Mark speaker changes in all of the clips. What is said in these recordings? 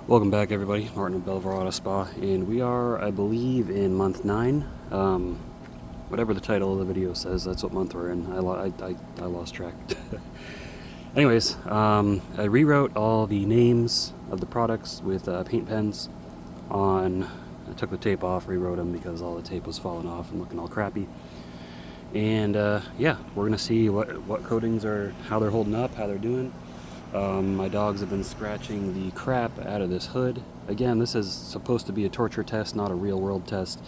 Speaker 1: Welcome back, everybody. Martin of Belvoir Auto Spa, and we are, I believe, in month 9. Whatever the title of the video says, that's what month we're in. I lost track. Anyways, I rewrote all the names of the products with paint pens on. I took the tape off, rewrote them because all the tape was falling off and looking all crappy. And yeah, we're gonna see what coatings are, how they're holding up, how they're doing. My dogs have been scratching the crap out of this hood. Again, this is supposed to be a torture test, not a real world test.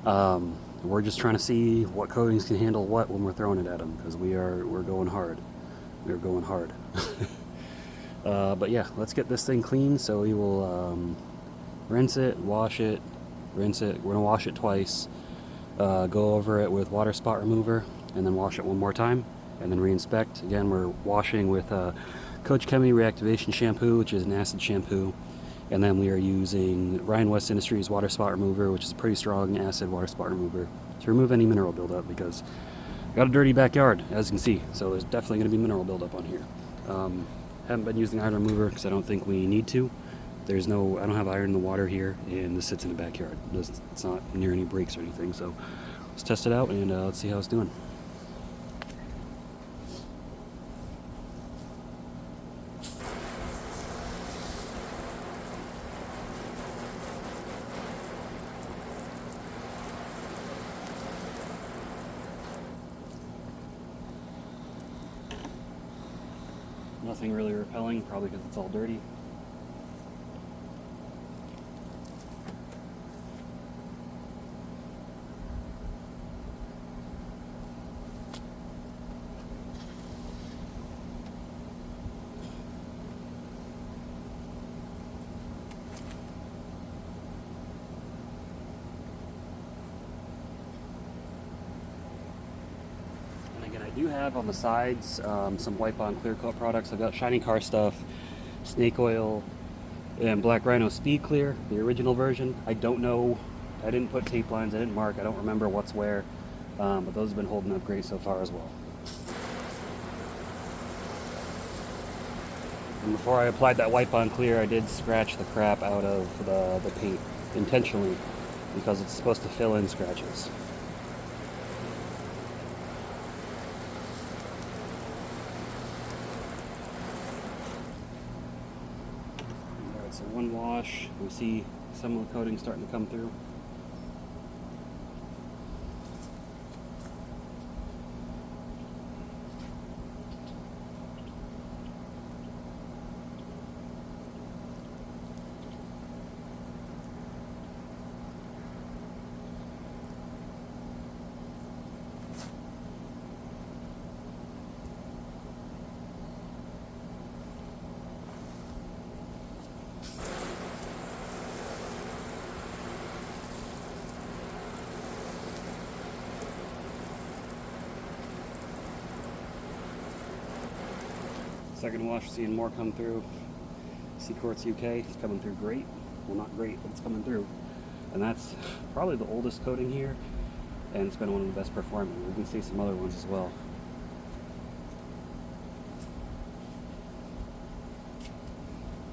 Speaker 1: We're just trying to see what coatings can handle what when we're throwing it at them, because we're going hard. We're going hard. But yeah, let's get this thing clean. So we will rinse it, wash it, rinse it. We're gonna wash it twice. Go over it with water spot remover, and then wash it one more time, and then reinspect. Again, we're washing with Coach Chemi Reactivation Shampoo, which is an acid shampoo, and then we are using Ryan West Industries Water Spot Remover, which is a pretty strong acid water spot remover to remove any mineral buildup, because I got a dirty backyard, as you can see, so there's definitely going to be mineral buildup on here. Haven't been using iron remover because I don't think we need to. I don't have iron in the water here, and this sits in the backyard. It's not near any breaks or anything, so let's test it out and let's see how it's doing. Nothing really repelling, probably because it's all dirty. I do have on the sides some wipe-on clear coat products. I've got Shiny Car Stuff, Snake Oil, and Black Rhino Speed Clear, the original version. I don't know, I didn't put tape lines, I didn't mark, I don't remember what's where, but those have been holding up great so far as well. And before I applied that wipe-on clear, I did scratch the crap out of the paint intentionally, because it's supposed to fill in scratches. Alright, so one wash, we see some of the coating starting to come through. Second wash, seeing more come through. Seaquartz UK is coming through great. Well, not great, but it's coming through. And that's probably the oldest coating here, and it's been one of the best performing. We can see some other ones as well.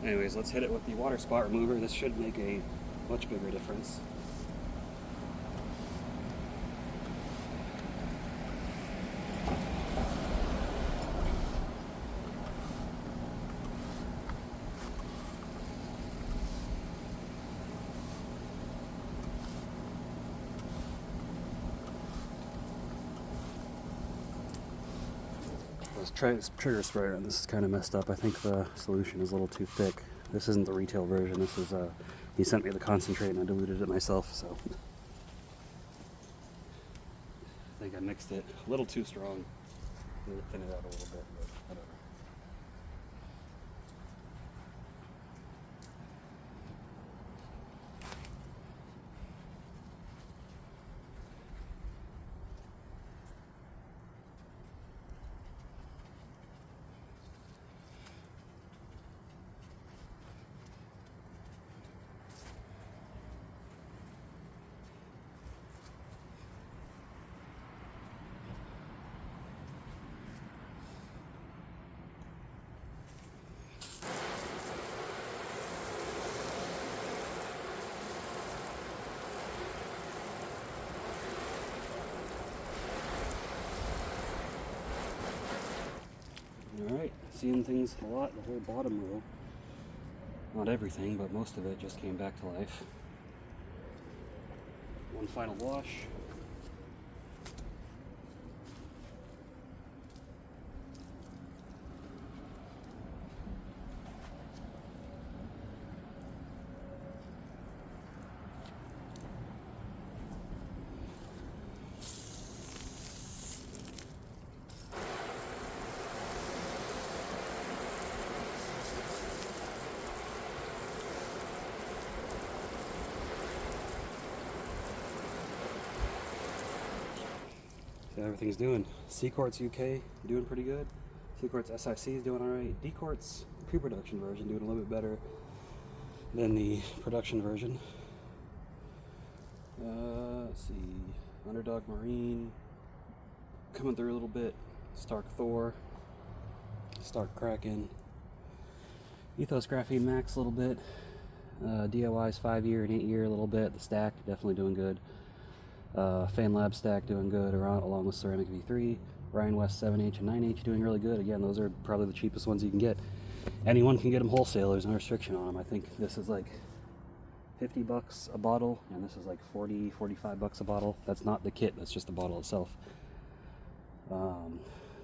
Speaker 1: Anyways, let's hit it with the water spot remover. This should make a much bigger difference. Let's try this trigger sprayer, and this is kind of messed up. I think the solution is a little too thick. This isn't the retail version. This is he sent me the concentrate and I diluted it myself, so I think I mixed it a little too strong. Need to thin it out a little bit, but whatever. seeing things a lot. The whole bottom row, not everything, but most of it just came back to life. One final wash. So everything's doing. Seaquartz UK doing pretty good. Seaquartz SIC is doing alright. Dequartz pre-production version doing a little bit better than the production version. Let's see. Underdog Marine coming through a little bit. Stark Thor. Stark Kraken. Ethos Graphene Max a little bit. DIY's 5-year and 8-year a little bit. The stack definitely doing good. Fan Lab stack doing good along with Ceramic V3. Ryan West 7H and 9H doing really good. Again, those are probably the cheapest ones you can get. Anyone can get them wholesale. There's no restriction on them. I think this is like $50 a bottle, and this is like $45 a bottle. That's not the kit, that's just the bottle itself.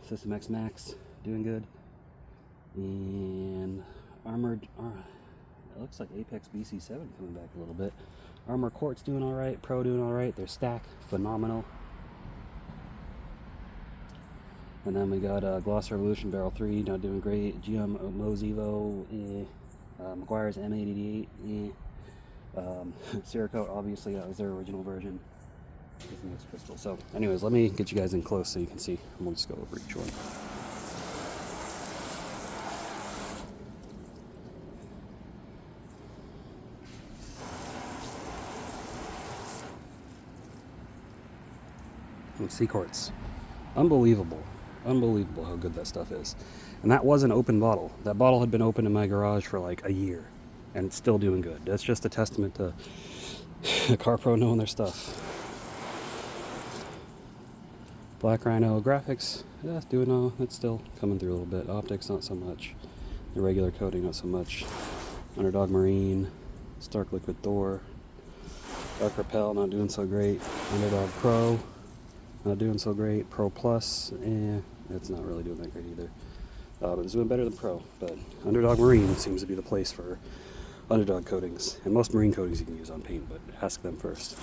Speaker 1: System X Max doing good. And Armored, it looks like Apex BC7 coming back a little bit. Armor Quartz doing alright, Pro doing alright, their stack, phenomenal. And then we got Gloss Revolution Barrel 3, not doing great. GM Mozevo, McGuire's M888, Cerakote, obviously that was their original version. This crystal. So anyways, let me get you guys in close so you can see, and we'll just go over each one. Seaquartz, unbelievable how good that stuff is. And that was an open bottle. That bottle had been open in my garage for like a year and it's still doing good. That's just a testament to CarPro knowing their stuff. Black Rhino graphics, yeah, doing all. It's still coming through a little bit. Optics, not so much. The regular coating, not so much. Underdog Marine, Stark Liquid Thor, Dark Repel, not doing so great. Underdog Pro, not doing so great. Pro Plus, it's not really doing that great either. But it's doing better than Pro. But Underdog Marine seems to be the place for Underdog coatings. And most marine coatings you can use on paint, but ask them first.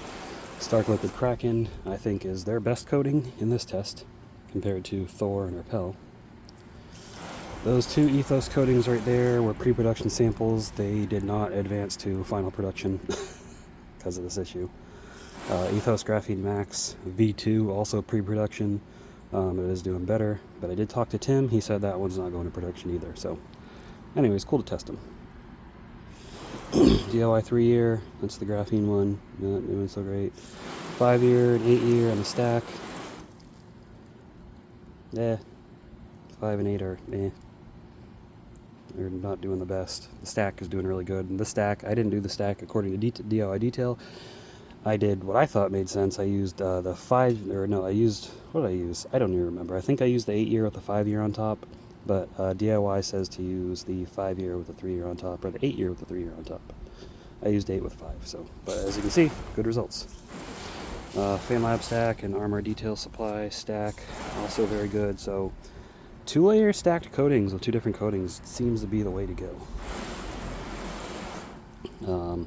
Speaker 1: Stark Liquid Kraken, I think, is their best coating in this test compared to Thor and Repel. Those two Ethos coatings right there were pre-production samples. They did not advance to final production because of this issue. Ethos Graphene Max V2, also pre-production. It is doing better, but I did talk to Tim. He said that one's not going to production either. So anyways, cool to test them. DIY 3-year, that's the graphene one, not doing so great. 5-year and 8-year on the stack. 5 and 8 are they're not doing the best. The stack is doing really good. And the stack, I didn't do the stack according to DIY Detail. I did what I thought made sense. I used what did I use? I don't even remember. I think I used the 8-year with the 5-year on top, but DIY says to use the 5-year with the 3-year on top, or the 8-year with the 3-year on top. I used 8 with 5, so, but as you can see, good results. Fan Lab stack and Armor Detail Supply stack, also very good. So 2-layer stacked coatings with 2 different coatings seems to be the way to go.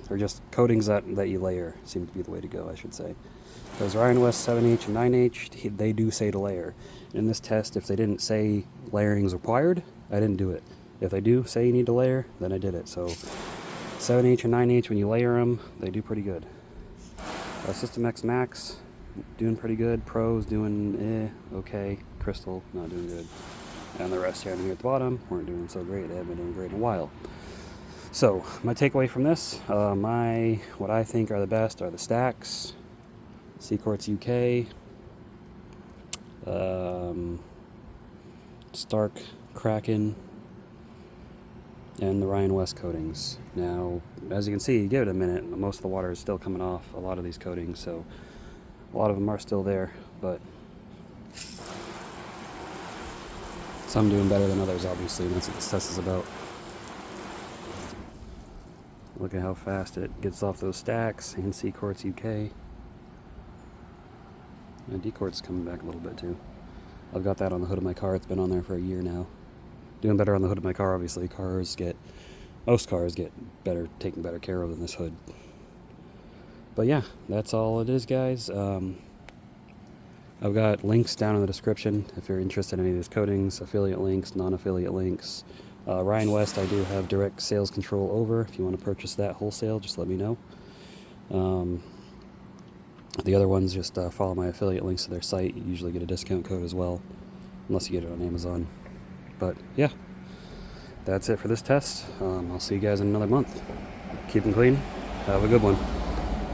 Speaker 1: Or just coatings that you layer seem to be the way to go, I should say. Because Ryan West 7H and 9H, they do say to layer. In this test, if they didn't say layering is required, I didn't do it. If they do say you need to layer, then I did it. So 7H and 9H, when you layer them, they do pretty good. System X Max, doing pretty good. Pro's doing okay. Crystal, not doing good. And the rest down here at the bottom weren't doing so great. They haven't been doing great in a while. So my takeaway from this, what I think are the best are the stacks, Seaquartz UK, Stark Kraken, and the Ryan West coatings. Now, as you can see, you give it a minute, most of the water is still coming off a lot of these coatings, so a lot of them are still there, but Some doing better than others, obviously, and that's what this test is about. Look at how fast it gets off those stacks. And C-Quartz UK. And D-Quartz coming back a little bit too. I've got that on the hood of my car. It's been on there for a year now. Doing better on the hood of my car, obviously. Most cars get better, taken better care of than this hood. But yeah, that's all it is, guys. I've got links down in the description if you're interested in any of these coatings, affiliate links, non-affiliate links. Ryan West, I do have direct sales control over. If you want to purchase that wholesale, just let me know. The other ones, just follow my affiliate links to their site. You usually get a discount code as well, unless you get it on Amazon. But yeah, that's it for this test. I'll see you guys in another month. Keep them clean. Have a good one.